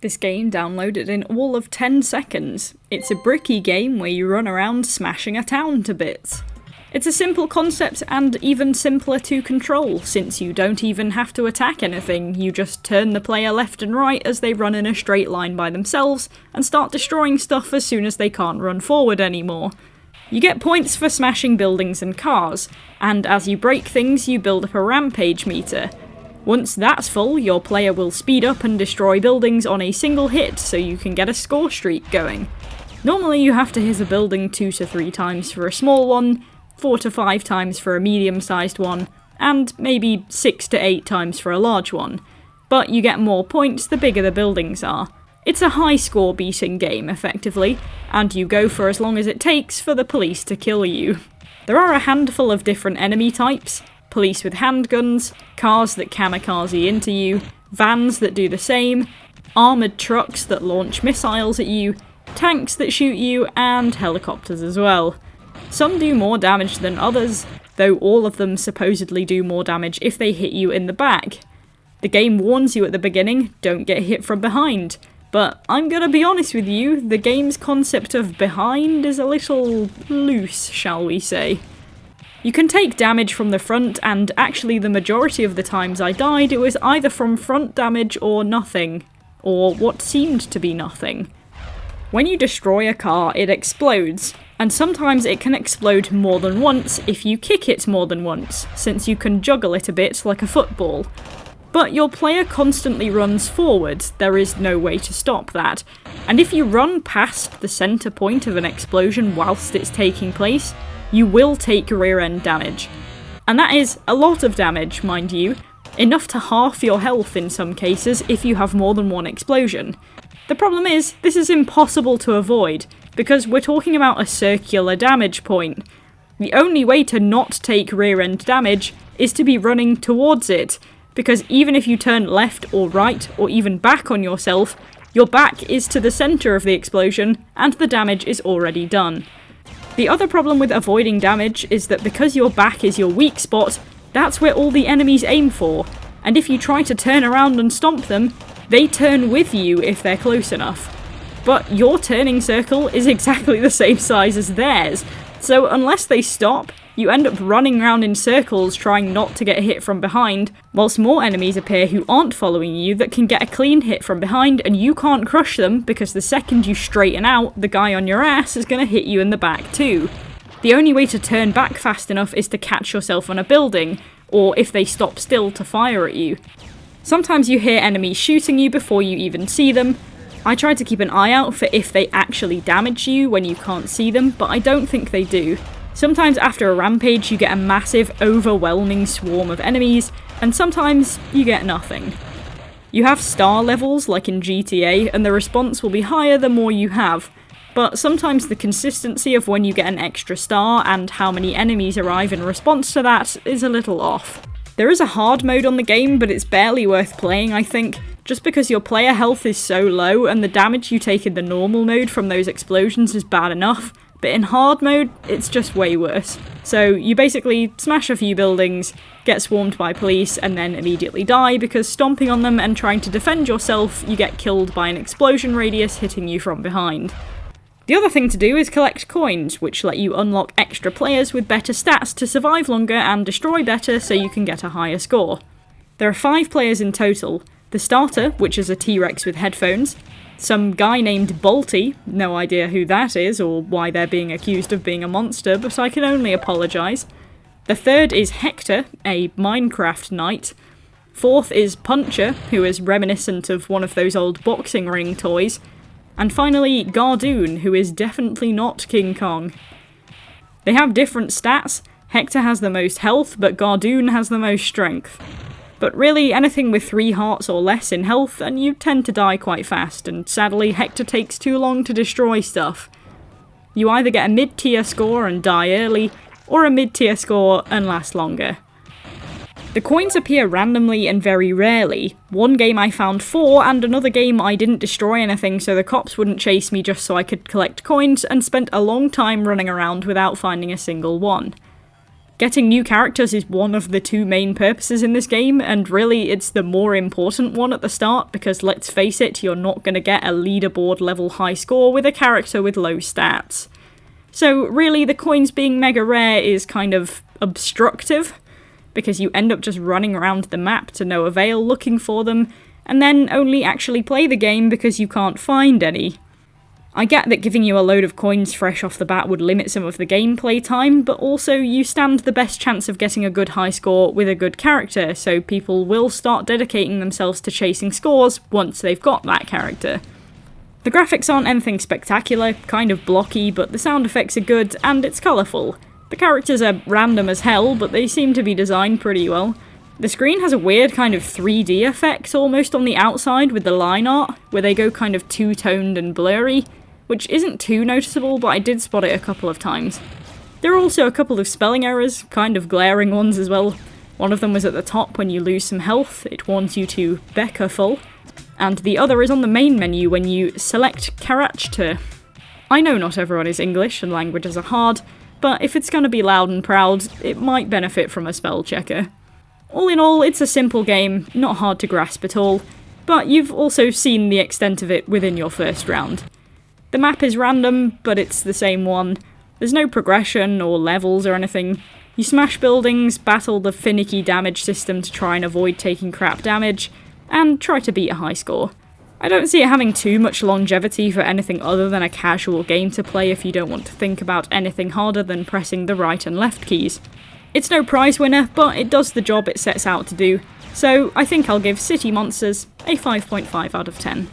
This game downloaded in all of 10 seconds. It's a bricky game where you run around smashing a town to bits. It's a simple concept and even simpler to control, since you don't even have to attack anything, you just turn the player left and right as they run in a straight line by themselves, and start destroying stuff as soon as they can't run forward anymore. You get points for smashing buildings and cars, and as you break things you build up a rampage meter. Once that's full, your player will speed up and destroy buildings on a single hit so you can get a score streak going. Normally you have to hit a building 2 to 3 times for a small one, 4 to 5 times for a medium-sized one, and maybe 6 to 8 times for a large one. But you get more points the bigger the buildings are. It's a high score beating game, effectively, and you go for as long as it takes for the police to kill you. There are a handful of different enemy types. Police with handguns, cars that kamikaze into you, vans that do the same, armoured trucks that launch missiles at you, tanks that shoot you, and helicopters as well. Some do more damage than others, though all of them supposedly do more damage if they hit you in the back. The game warns you at the beginning, don't get hit from behind, but I'm gonna be honest with you, the game's concept of behind is a little loose, shall we say. You can take damage from the front, and actually the majority of the times I died it was either from front damage or nothing, or what seemed to be nothing. When you destroy a car, it explodes, and sometimes it can explode more than once if you kick it more than once, since you can juggle it a bit like a football. But your player constantly runs forward, there is no way to stop that, and if you run past the centre point of an explosion whilst it's taking place, you will take rear-end damage. And that is a lot of damage, mind you, enough to half your health in some cases if you have more than one explosion. The problem is, this is impossible to avoid, because we're talking about a circular damage point. The only way to not take rear-end damage is to be running towards it, because even if you turn left or right, or even back on yourself, your back is to the centre of the explosion, and the damage is already done. The other problem with avoiding damage is that because your back is your weak spot, that's where all the enemies aim for, and if you try to turn around and stomp them, they turn with you if they're close enough. But your turning circle is exactly the same size as theirs, so unless they stop, you end up running around in circles trying not to get hit from behind, whilst more enemies appear who aren't following you that can get a clean hit from behind and you can't crush them because the second you straighten out, the guy on your ass is going to hit you in the back too. The only way to turn back fast enough is to catch yourself on a building, or if they stop still to fire at you. Sometimes you hear enemies shooting you before you even see them. I try to keep an eye out for if they actually damage you when you can't see them, but I don't think they do. Sometimes after a rampage you get a massive, overwhelming swarm of enemies, and sometimes you get nothing. You have star levels like in GTA, and the response will be higher the more you have, but sometimes the consistency of when you get an extra star and how many enemies arrive in response to that is a little off. There is a hard mode on the game, but it's barely worth playing, I think, just because your player health is so low and the damage you take in the normal mode from those explosions is bad enough, but in hard mode, it's just way worse. So you basically smash a few buildings, get swarmed by police, and then immediately die because stomping on them and trying to defend yourself, you get killed by an explosion radius hitting you from behind. The other thing to do is collect coins, which let you unlock extra players with better stats to survive longer and destroy better so you can get a higher score. There are 5 players in total: the starter, which is a T-Rex with headphones, some guy named Balti, no idea who that is or why they're being accused of being a monster, but I can only apologise. The third is Hector, a Minecraft knight. Fourth is Puncher, who is reminiscent of one of those old boxing ring toys. And finally, Gardoon, who is definitely not King Kong. They have different stats. Hector has the most health, but Gardoon has the most strength. But really, anything with 3 hearts or less in health, and you tend to die quite fast, and sadly Hector takes too long to destroy stuff. You either get a mid-tier score and die early, or a mid-tier score and last longer. The coins appear randomly and very rarely. One game I found 4, and another game I didn't destroy anything so the cops wouldn't chase me just so I could collect coins, and spent a long time running around without finding a single one. Getting new characters is one of the two main purposes in this game, and really it's the more important one at the start, because let's face it, you're not going to get a leaderboard level high score with a character with low stats. So really, the coins being mega rare is kind of obstructive, because you end up just running around the map to no avail looking for them, and then only actually play the game because you can't find any. I get that giving you a load of coins fresh off the bat would limit some of the gameplay time, but also you stand the best chance of getting a good high score with a good character, so people will start dedicating themselves to chasing scores once they've got that character. The graphics aren't anything spectacular, kind of blocky, but the sound effects are good, and it's colourful. The characters are random as hell, but they seem to be designed pretty well. The screen has a weird kind of 3D effect almost on the outside with the line art, where they go kind of two-toned and blurry, which isn't too noticeable, but I did spot it a couple of times. There are also a couple of spelling errors, kind of glaring ones as well. One of them was at the top when you lose some health, it warns you to be careful, and the other is on the main menu when you select character. I know not everyone is English and languages are hard, but if it's going to be loud and proud, it might benefit from a spell checker. All in all, it's a simple game, not hard to grasp at all, but you've also seen the extent of it within your first round. The map is random, but it's the same one. There's no progression or levels or anything. You smash buildings, battle the finicky damage system to try and avoid taking crap damage, and try to beat a high score. I don't see it having too much longevity for anything other than a casual game to play if you don't want to think about anything harder than pressing the right and left keys. It's no prize winner, but it does the job it sets out to do, so I think I'll give City Monsters a 5.5 out of 10.